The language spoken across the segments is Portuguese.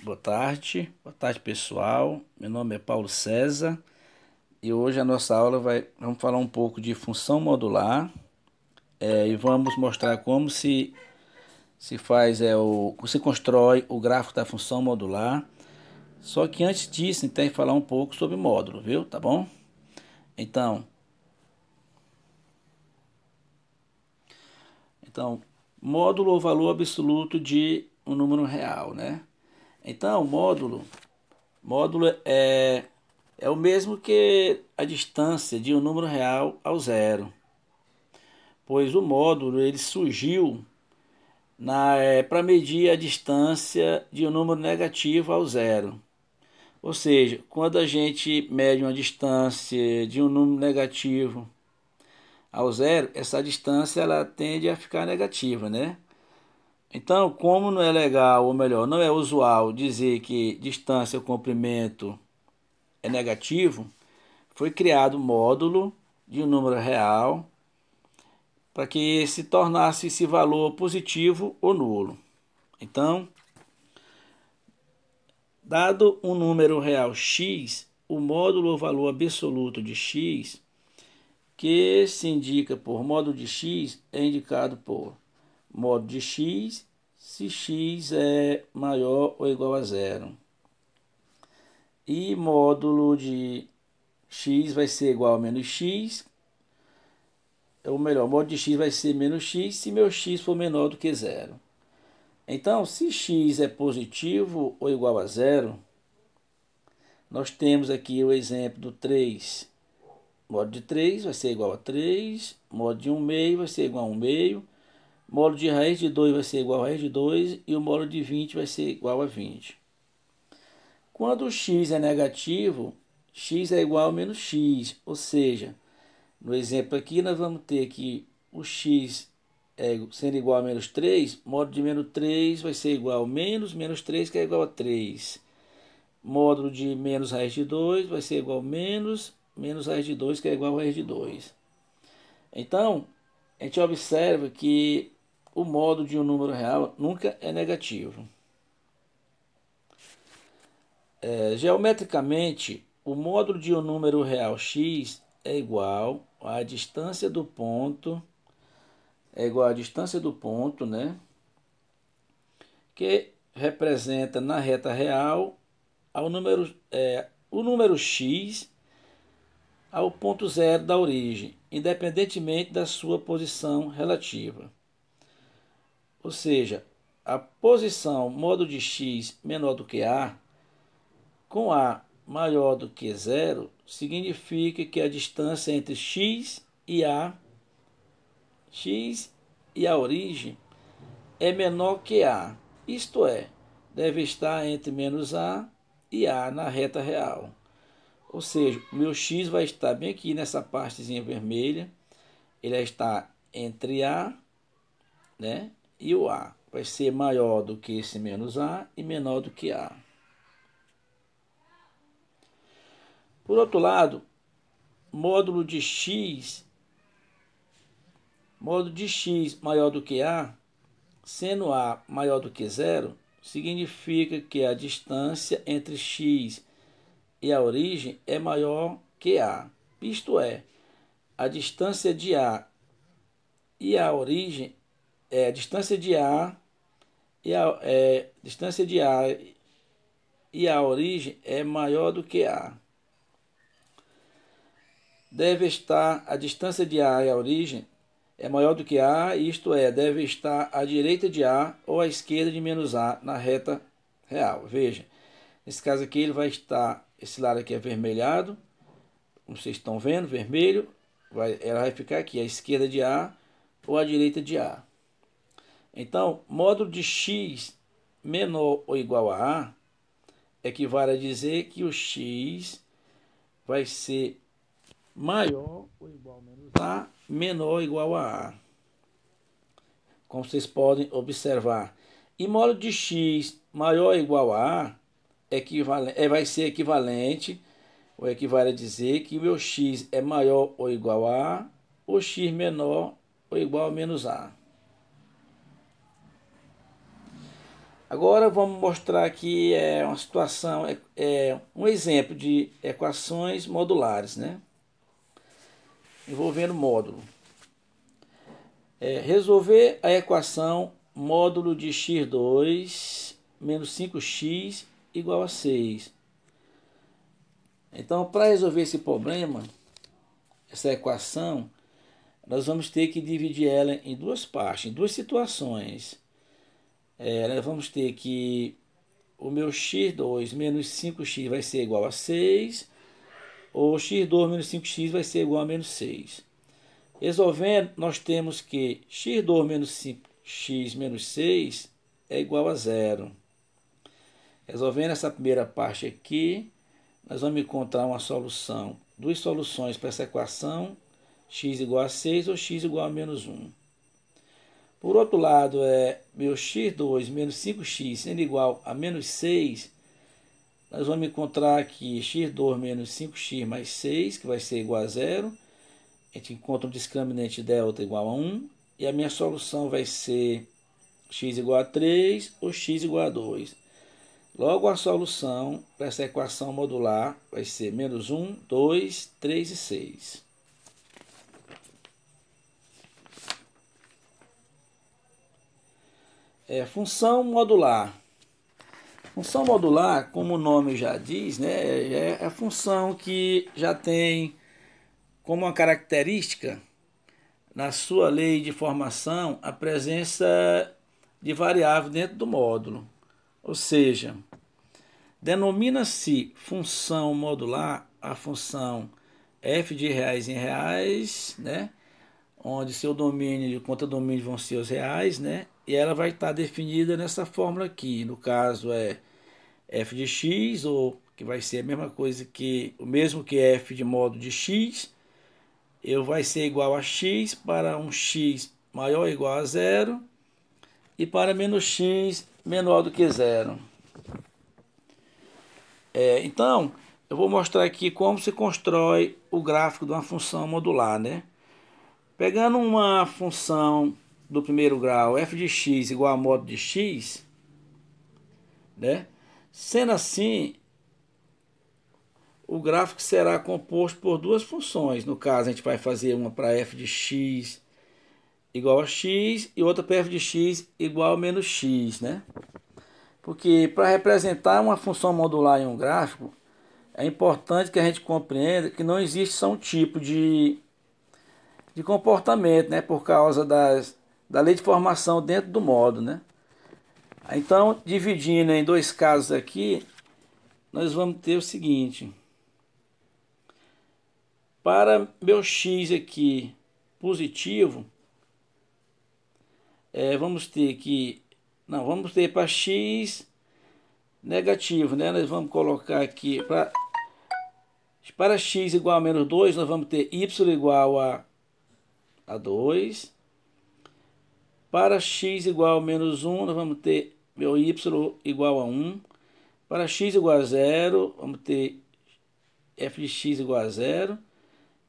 Boa tarde pessoal. Meu nome é Paulo César e hoje a nossa aula vamos falar um pouco de função modular e vamos mostrar como se faz se constrói o gráfico da função modular. Só que antes disso, tem que falar um pouco sobre módulo, viu? Tá bom? Então, módulo ou valor absoluto de um número real, né? Então, módulo é o mesmo que a distância de um número real ao zero, pois o módulo ele surgiu para medir a distância de um número negativo ao zero. Ou seja, quando a gente mede uma distância de um número negativo ao zero, essa distância ela tende a ficar negativa, né? Então, como não é legal, ou melhor, não é usual dizer que distância ou comprimento é negativo, foi criado um módulo de um número real para que se tornasse esse valor positivo ou nulo. Então, dado um número real x, o módulo ou valor absoluto de x, que se indica por módulo de x, é indicado por módulo de x, se x é maior ou igual a zero. E módulo de x vai ser igual a menos x, ou melhor, módulo de x vai ser menos x se meu x for menor do que zero. Então, se x é positivo ou igual a zero, nós temos aqui o exemplo do 3. Módulo de 3 vai ser igual a 3, módulo de 1 meio vai ser igual a 1 meio, módulo de raiz de 2 vai ser igual a raiz de 2 e o módulo de 20 vai ser igual a 20. Quando o x é negativo, x é igual a menos x, ou seja, no exemplo aqui nós vamos ter que o x sendo igual a menos 3, módulo de menos 3 vai ser igual a menos 3, que é igual a 3. Módulo de menos raiz de 2 vai ser igual a menos raiz de 2, que é igual a raiz de 2. Então, a gente observa que o módulo de um número real nunca é negativo. Geometricamente, o módulo de um número real x é igual à distância do ponto, né? Que representa na reta real o número x ao ponto zero da origem, independentemente da sua posição relativa. Ou seja, a posição módulo de x menor do que a, com a maior do que zero, significa que a distância entre x e a origem é menor que a, isto é, deve estar entre menos a e a na reta real. Ou seja, o meu x vai estar bem aqui nessa partezinha vermelha, ele está entre a, né, e o a. Vai ser maior do que esse menos a e menor do que a. Por outro lado, módulo de x maior do que a, sendo a maior do que zero, significa que a distância entre x e a origem é maior que a. Isto é, a distância de a e a origem a distância de a e a origem é maior do que a. Deve estar a distância de a e a origem é maior do que a, isto é, deve estar à direita de a ou à esquerda de menos a na reta real. Veja, nesse caso aqui ele vai estar, esse lado aqui é avermelhado, como vocês estão vendo, vermelho, ela vai ficar aqui à esquerda de a ou à direita de a. Então, módulo de x menor ou igual a a equivale a dizer que o x vai ser maior ou igual a menos a, menor ou igual a. Como vocês podem observar. E módulo de x maior ou igual a vai ser equivalente, ou equivale a dizer que o meu x é maior ou igual a, ou x menor ou igual a menos a. Agora vamos mostrar aqui uma situação, um exemplo de equações modulares, né? Envolvendo módulo. Resolver a equação módulo de x2 menos 5x igual a 6. Então, para resolver esse problema, essa equação, nós vamos ter que dividir ela em duas partes, em duas situações. Nós vamos ter que o meu x2 menos 5x vai ser igual a 6, ou x2 menos 5x vai ser igual a menos 6. Resolvendo, nós temos que x2 menos 5x menos 6 é igual a 0. Resolvendo essa primeira parte aqui, nós vamos encontrar uma solução, duas soluções para essa equação, x igual a 6 ou x igual a menos 1. Por outro lado, meu x2 menos 5x sendo igual a menos 6, nós vamos encontrar aqui x2 menos 5x mais 6, que vai ser igual a 0. A gente encontra um discriminante delta igual a 1. E a minha solução vai ser x igual a 3 ou x igual a 2. Logo, a solução para essa equação modular vai ser menos 1, 2, 3 e 6. Função modular. Função modular, como o nome já diz, né, é a função que já tem como uma característica, na sua lei de formação, a presença de variável dentro do módulo. Ou seja, denomina-se função modular a função f de reais em reais, né, onde seu domínio e contradomínio vão ser os reais, né, e ela vai estar definida nessa fórmula aqui. No caso é f de x, ou que vai ser a mesma coisa que o mesmo que f de modo de x, vai ser igual a x para um x maior ou igual a 0 e para menos x menor do que 0. Então, eu vou mostrar aqui como se constrói o gráfico de uma função modular, né? Pegando uma função do primeiro grau, f de x igual a modo de x, né? Sendo assim, o gráfico será composto por duas funções. No caso, a gente vai fazer uma para f de x igual a x e outra para f de x igual a menos x, né? Porque para representar uma função modular em um gráfico, é importante que a gente compreenda que não existe só um tipo de comportamento, né? Por causa da lei de formação dentro do módulo, né? Então, dividindo em dois casos aqui, nós vamos ter o seguinte. Para meu x aqui positivo, vamos ter para x negativo, né? Nós vamos colocar aqui para x igual a menos 2, nós vamos ter y igual a 2. Para x igual a menos 1, nós vamos ter meu y igual a 1. Para x igual a 0, vamos ter f de x igual a 0.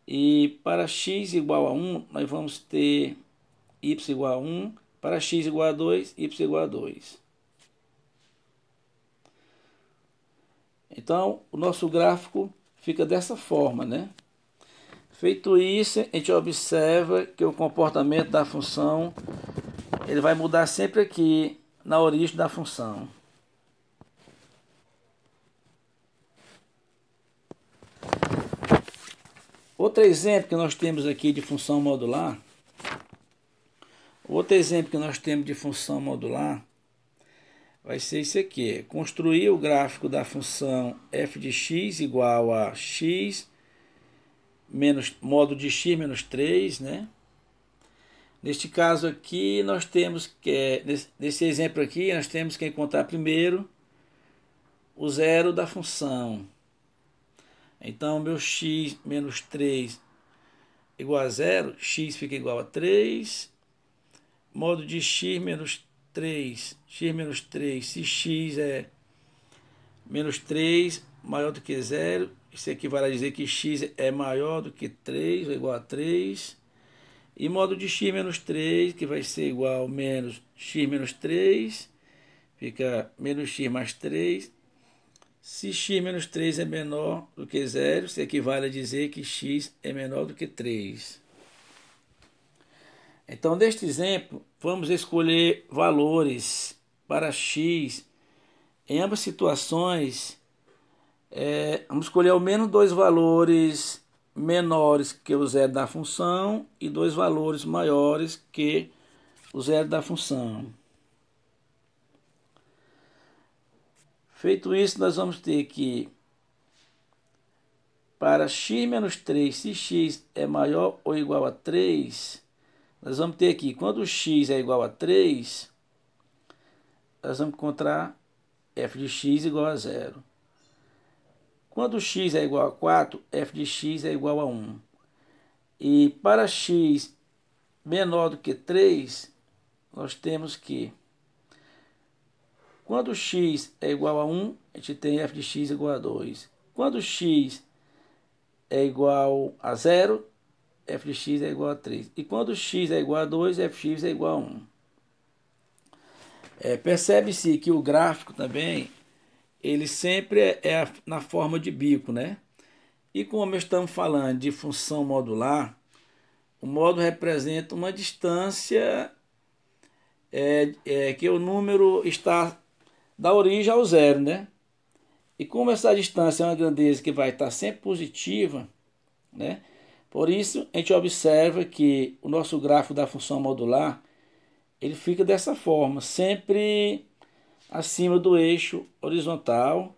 E para x igual a 1, nós vamos ter y igual a 1. Para x igual a 2, y igual a 2. Então, o nosso gráfico fica dessa forma, né? Feito isso, a gente observa que o comportamento da função ele vai mudar sempre aqui na origem da função. Outro exemplo que nós temos aqui de função modular, vai ser esse aqui. Construir o gráfico da função f de x igual a x menos modo de x menos 3, né? Neste caso aqui, nós temos que, nesse exemplo aqui, nós temos que encontrar primeiro o zero da função. Então, meu x menos 3 igual a 0, x fica igual a 3, modo de x menos 3, se x é menos 3 maior do que 0, isso equivale a dizer que x é maior do que 3, ou igual a 3, e modo de x menos 3, que vai ser igual a menos x menos 3, fica menos x mais 3. Se x menos 3 é menor do que 0, isso equivale a dizer que x é menor do que 3. Então, neste exemplo, vamos escolher valores para x. Em ambas situações, vamos escolher ao menos dois valores menores que o zero da função e dois valores maiores que o zero da função. Feito isso, nós vamos ter que, para x menos 3, se x é maior ou igual a 3, nós vamos ter aqui, quando x é igual a 3, nós vamos encontrar f de x igual a 0. Quando x é igual a 4, f de x é igual a 1. E para x menor do que 3, nós temos que, quando x é igual a 1, a gente tem f de x igual a 2. Quando x é igual a 0, f de x é igual a 3. E quando x é igual a 2, f de x é igual a 1. Percebe-se que o gráfico também, ele sempre é na forma de bico, né? E como estamos falando de função modular, o módulo representa uma distância que o número está da origem ao zero, né? E como essa distância é uma grandeza que vai estar sempre positiva, né? Por isso, a gente observa que o nosso gráfico da função modular, ele fica dessa forma, sempre acima do eixo horizontal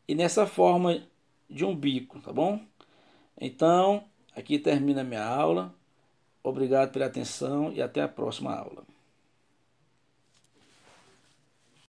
e nessa forma de um bico, tá bom? Então, aqui termina a minha aula. Obrigado pela atenção e até a próxima aula.